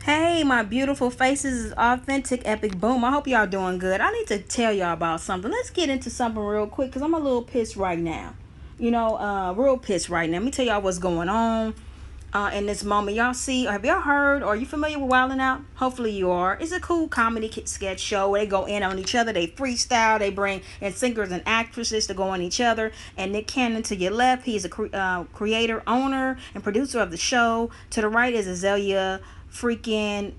Hey, my beautiful faces is authentic epic boom. I hope y'all doing good. I need to tell y'all about something. Let's get into something real quick because I'm a little pissed right now. Real pissed right now. Let me tell y'all what's going on in this moment. Y'all see, have y'all heard, or are you familiar with Wildin' Out? Hopefully you are. It's a cool comedy sketch show where they go in on each other. They freestyle. They bring in singers and actresses to go on each other. And Nick Cannon to your left, he's a creator, owner, and producer of the show. To the right is Azaleia freaking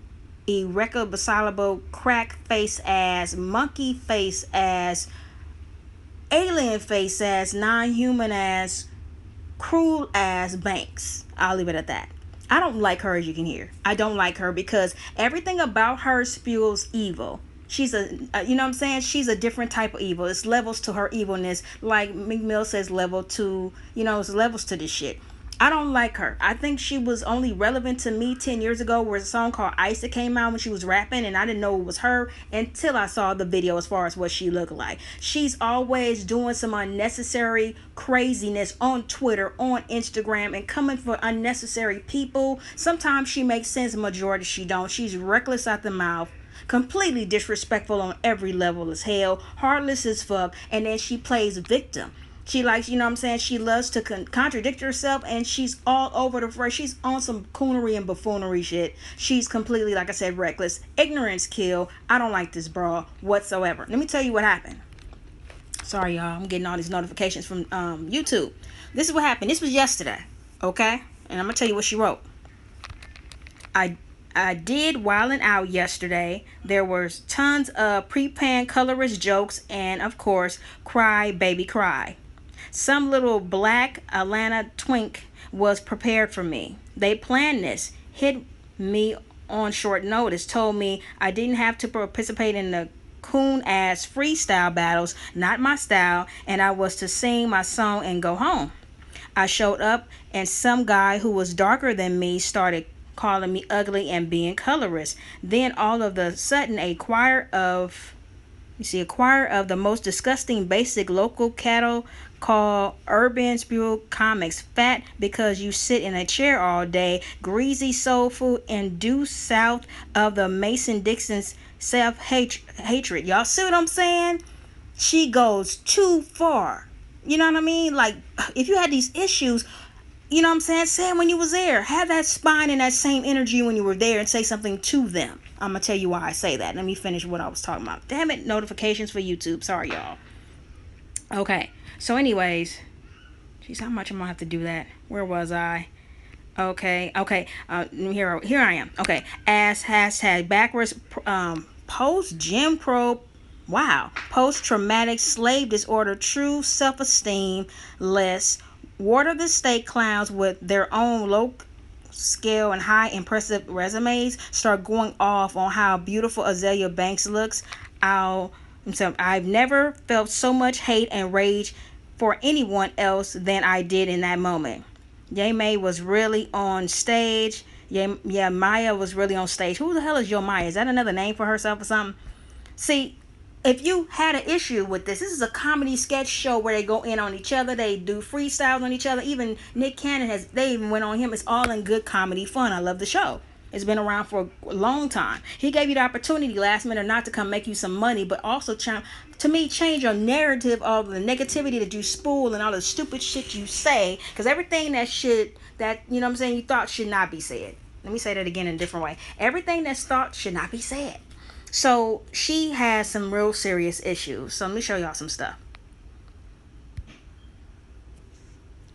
irreconcilable crack face ass, monkey face ass, alien face ass, non-human ass, cruel ass Banks. I'll leave it at that. I don't like her, as you can hear. I don't like her because everything about her spewls evil. She's you know what I'm saying? She's a different type of evil. It's levels to her evilness. Like Meek Mill says, level to, it's levels to this shit. I don't like her. I think she was only relevant to me 10 years ago where a song called Ice that came out when she was rapping, and I didn't know it was her until I saw the video as far as what she looked like. She's always doing some unnecessary craziness on Twitter, on Instagram, and coming for unnecessary people. Sometimes she makes sense, majority she don't. She's reckless out the mouth, completely disrespectful on every level as hell, heartless as fuck, and then she plays victim. She likes, you know what I'm saying? She loves to contradict herself, and she's all over the place. She's on some coonery and buffoonery shit. She's completely, like I said, reckless. Ignorance kill. I don't like this bra whatsoever. Let me tell you what happened. Sorry, y'all. I'm getting all these notifications from YouTube. This is what happened. This was yesterday, okay? And I'm going to tell you what she wrote. I did Wildin' Out yesterday. There was tons of pre-planned colorist jokes and, of course, cry, baby, cry. Some little black Atlanta twink was prepared for me. They planned this, hit me on short notice, told me I didn't have to participate in the coon ass freestyle battles, not my style, and I was to sing my song and go home. I showed up, and some guy who was darker than me started calling me ugly and being colorist. Then all of a sudden, a choir of the most disgusting basic local cattle called Urban Spew Comics, fat because you sit in a chair all day, greasy soul food, and due south of the Mason-Dixon's self-hatred. Y'all see what I'm saying? She goes too far. You know what I mean? Like, if you had these issues, you know what I'm saying? Say it when you was there. Have that spine and that same energy when you were there and say something to them. I'm going to tell you why I say that. Let me finish what I was talking about. Damn it, notifications for YouTube. Sorry, y'all. Okay. So anyways, geez, how much am I going to have to do that? Where was I? Okay. Here I am. Okay. As hashtag backwards post Jim Crow. Wow. Post traumatic slave disorder. True self-esteem less. Water the state clowns with their own low scale and high impressive resumes start going off on how beautiful Azalea Banks looks. I've never felt so much hate and rage for anyone else than I did in that moment. Ye May was really on stage. Yeah, Maya was really on stage. Who the hell is Yo Maya? Is that another name for herself or something? See, if you had an issue with this is a comedy sketch show where they go in on each other. They do freestyles on each other. Even Nick Cannon they even went on him. It's all in good comedy fun. I love the show. It's been around for a long time. He gave you the opportunity last minute not to come make you some money, but also to me change your narrative of the negativity that you spool and all the stupid shit you say. Because everything that you know what I'm saying, you thought should not be said. Let me say that again in a different way. Everything that's thought should not be said. So she has some real serious issues. So let me show y'all some stuff.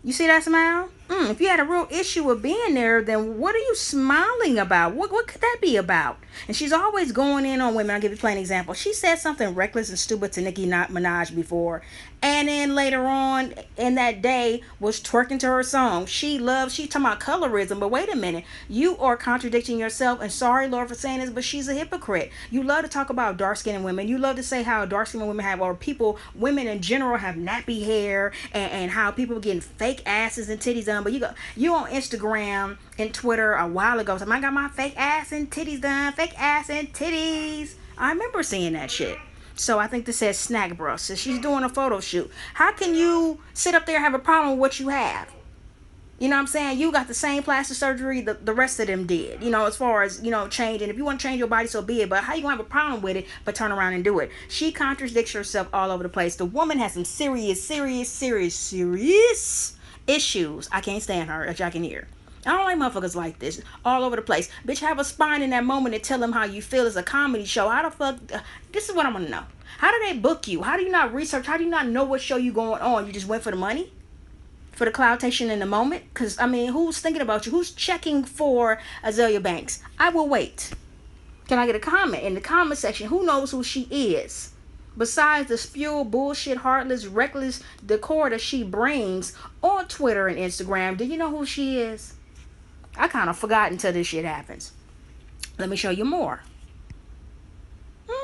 You see that smile? If you had a real issue with being there, then what are you smiling about? What could that be about? And she's always going in on women. I'll give you a plain example. She said something reckless and stupid to Nicki Minaj before. And then later on in that day was twerking to her song. She talking about colorism. But wait a minute. You are contradicting yourself. And sorry, Lord, for saying this, but she's a hypocrite. You love to talk about dark-skinned women. You love to say how dark-skinned women have, or women in general have nappy hair, and how people getting fake asses and titties done. But you on Instagram and Twitter a while ago. So I got my fake ass and titties done. Fake ass and titties. I remember seeing that shit. So I think this says snack bro. So she's doing a photo shoot. How can you sit up there and have a problem with what you have? You know what I'm saying? You got the same plastic surgery the rest of them did. As far as, changing. If you want to change your body, so be it. But how you gonna have a problem with it, but turn around and do it? She contradicts herself all over the place. The woman has some serious, serious, serious, serious issues. I can't stand her, as y'all can hear. I don't like motherfuckers like this all over the place. Bitch, have a spine in that moment and tell them how you feel. It's a comedy show. How the fuck? This is what I want to know. How do they book you? How do you not research? How do you not know what show you going on? You just went for the money? For the cloutation in the moment? Because, I mean, who's thinking about you? Who's checking for Azaleia Banks? I will wait. Can I get a comment in the comment section? Who knows who she is? Besides the spew, bullshit, heartless, reckless decor that she brings on Twitter and Instagram, do you know who she is? I kind of forgot until this shit happens. Let me show you more.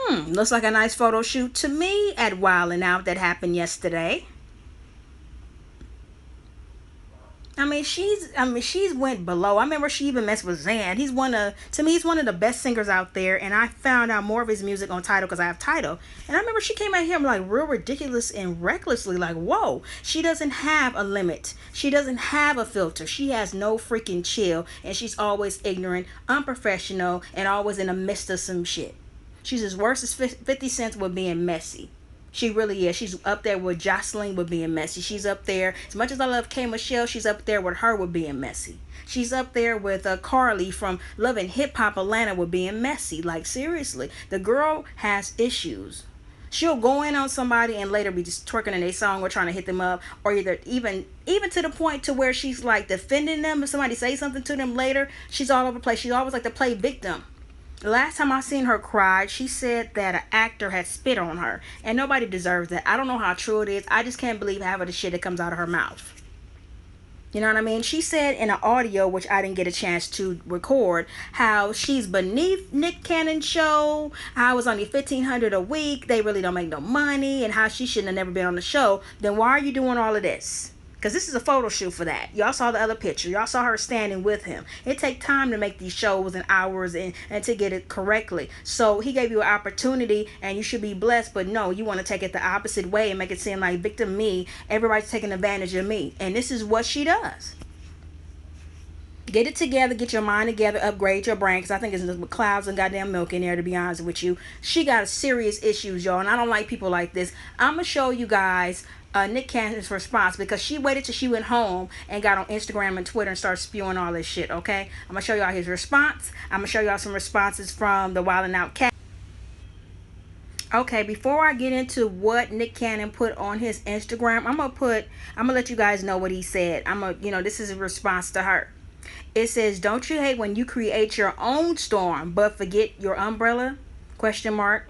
Looks like a nice photo shoot to me at Wildin' Out that happened yesterday. She's went below. I remember she even messed with Zan. He's one of the best singers out there, and I found out more of his music on Tidal because I have Tidal. And I remember she came at him like real ridiculous and recklessly, like, whoa, she doesn't have a limit. She doesn't have a filter. She has no freaking chill, and she's always ignorant, unprofessional, and always in the midst of some shit. She's as worse as 50 Cent with being messy. She really is. She's up there with Jocelyn with being messy. She's up there. As much as I love K. Michelle, she's up there with her with being messy. She's up there with Carly from Love and Hip Hop Atlanta with being messy. Like, seriously. The girl has issues. She'll go in on somebody and later be just twerking in a song or trying to hit them up. Or either even to the point to where she's like defending them. If somebody says something to them later, she's all over the place. She's always like to play victim. The last time I seen her cry, she said that an actor had spit on her. And nobody deserves that. I don't know how true it is. I just can't believe half of the shit that comes out of her mouth. You know what I mean? She said in an audio, which I didn't get a chance to record, how she's beneath Nick Cannon's show, how it was only $1,500 a week, they really don't make no money, and how she shouldn't have never been on the show. Then why are you doing all of this? Because this is a photo shoot for that. Y'all saw the other picture. Y'all saw her standing with him. It takes time to make these shows and hours and to get it correctly. So he gave you an opportunity and you should be blessed. But no, you want to take it the opposite way and make it seem like victim me. Everybody's taking advantage of me. And this is what she does. Get it together. Get your mind together. Upgrade your brain. Because I think it's with clouds and goddamn milk in there, to be honest with you. She got serious issues, y'all. And I don't like people like this. I'm going to show you guys Nick Cannon's response, because she waited till she went home and got on Instagram and Twitter and started spewing all this shit. Okay, I'm gonna show y'all his response. I'm gonna show y'all some responses from the Wildin' Out cat. Okay, before I get into what Nick Cannon put on his Instagram, I'm gonna let you guys know what he said. This is a response to her. It says, "Don't you hate when you create your own storm but forget your umbrella?" Question mark.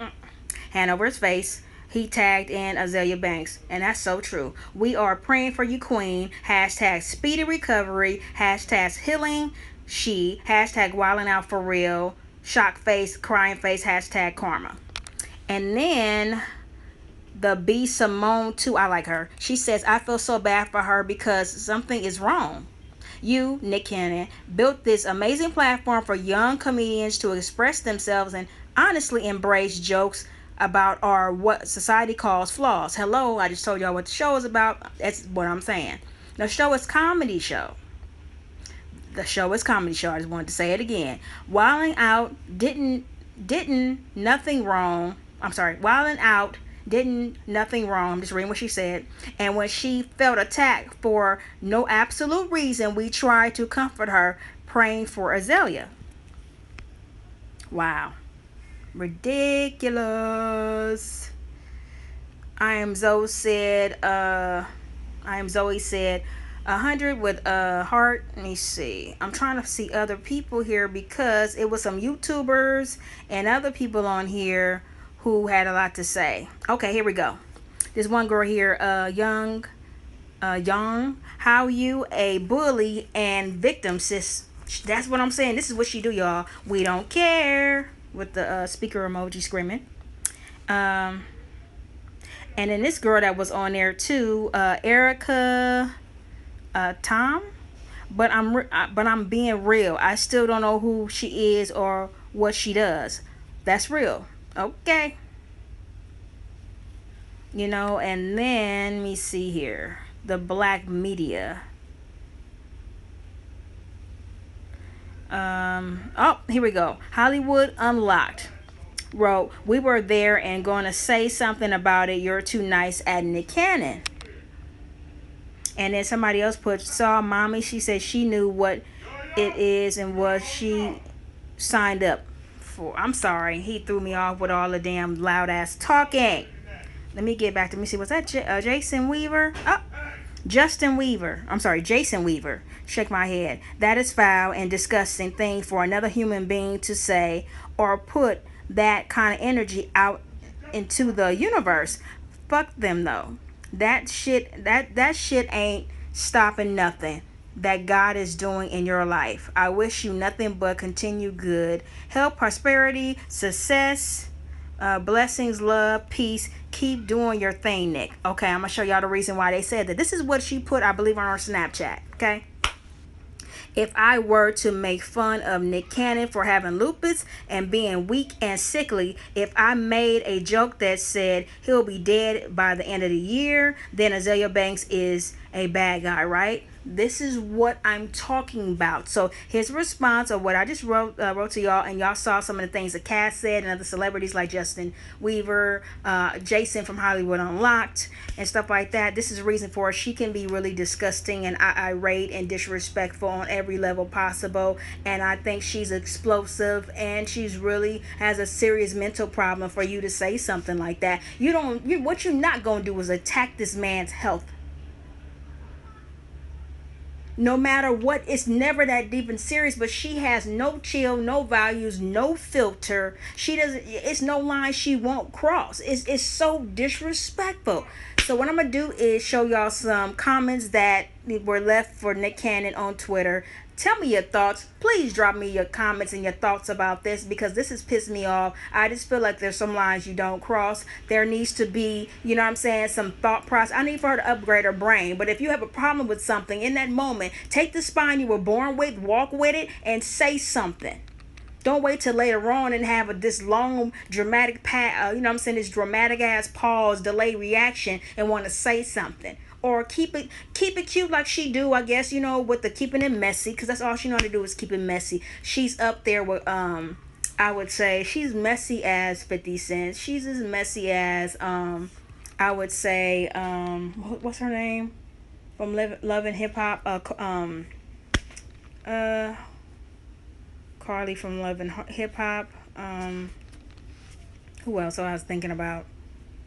Hand over his face. He tagged in Azaleia Banks. And that's so true. We are praying for you, queen. Hashtag speedy recovery. Hashtag healing. Hashtag wilding out for real. Shock face, crying face. Hashtag karma. And then the B Simone too. I like her. She says, "I feel so bad for her because something is wrong. You, Nick Cannon, built this amazing platform for young comedians to express themselves and honestly embrace jokes about what society calls flaws." Hello, I just told y'all what the show is about. That's what I'm saying. The show is comedy show. The show is comedy show. I just wanted to say it again. Wilding Out didn't nothing wrong. I'm sorry. Wilding Out didn't nothing wrong. I'm just reading what she said. And when she felt attacked for no absolute reason, we tried to comfort her, praying for Azaleia. Wow. Ridiculous. I am Zoe said 100 with a heart. Let me see. I'm trying to see other people here because it was some YouTubers and other people on here who had a lot to say. Okay, here we go. There's one girl here, young, how you a bully and victim, sis. That's what I'm saying. This is what she do, y'all. We don't care. With the speaker emoji screaming. And then this girl that was on there too, Erica Tom. But I'm being real. I still don't know who she is or what she does. That's real. Okay. And then let me see here. The black media. Oh, here we go. Hollywood Unlocked wrote, "We were there and going to say something about it. You're too nice at Nick Cannon." And then somebody else put, "Saw mommy. She said she knew what it is and what she signed up for." I'm sorry. He threw me off with all the damn loud ass talking. Let me get back to me. See, was that Jason Weaver? Oh, Justin Weaver. I'm sorry, Jason Weaver. Shake my head. "That is foul and disgusting thing for another human being to say or put that kind of energy out into the universe. Fuck them though. That shit ain't stopping nothing that God is doing in your life. I wish you nothing but continued good, health, prosperity, success, blessings, love, peace. Keep doing your thing, Nick." Okay, I'm gonna show y'all the reason why they said that. This is what she put, I believe, on her Snapchat. Okay. "If I were to make fun of Nick Cannon for having lupus and being weak and sickly, if I made a joke that said he'll be dead by the end of the year, then Azalea Banks is a bad guy, right?" This is what I'm talking about. So his response, or what I just wrote to y'all, and y'all saw some of the things that Cass said, and other celebrities like Justin Weaver, Jason from Hollywood Unlocked, and stuff like that. This is a reason for it. She can be really disgusting and irate and disrespectful on every level possible. And I think she's explosive, and she's really has a serious mental problem for you to say something like that. What you're not gonna do is attack this man's health. No matter what, it's never that deep and serious, but she has no chill, no values, no filter. She doesn't, it's no line she won't cross. It's so disrespectful. So what I'm gonna do is show y'all some comments that were left for Nick Cannon on Twitter. Tell me your thoughts. Please drop me your comments and your thoughts about this, because this has pissed me off. I just feel like there's some lines you don't cross. There needs to be, you know what I'm saying, some thought process. I need for her to upgrade her brain. But if you have a problem with something in that moment, take the spine you were born with, walk with it, and say something. Don't wait till later on and have this long dramatic you know what I'm saying, this dramatic ass pause, delay reaction, and want to say something. Or keep it cute like she do, I guess, you know, with the keeping it messy, because that's all she know how to do is keep it messy. She's up there with I would say she's messy as 50 Cent. She's as messy as I would say what's her name from Love and Hip Hop, Carly from Love and Hip Hop. Who else I was thinking about?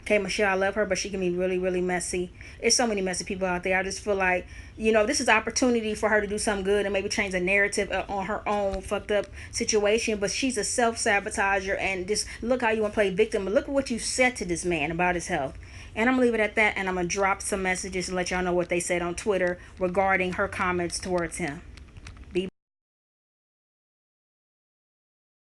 K Michelle, I love her, but she can be really, really messy. There's so many messy people out there. I just feel like, you know, this is opportunity for her to do something good and maybe change the narrative on her own fucked up situation. But she's a self-sabotager, and just look how you want to play victim. But look at what you said to this man about his health. And I'm going to leave it at that, and I'm going to drop some messages and let y'all know what they said on Twitter regarding her comments towards him.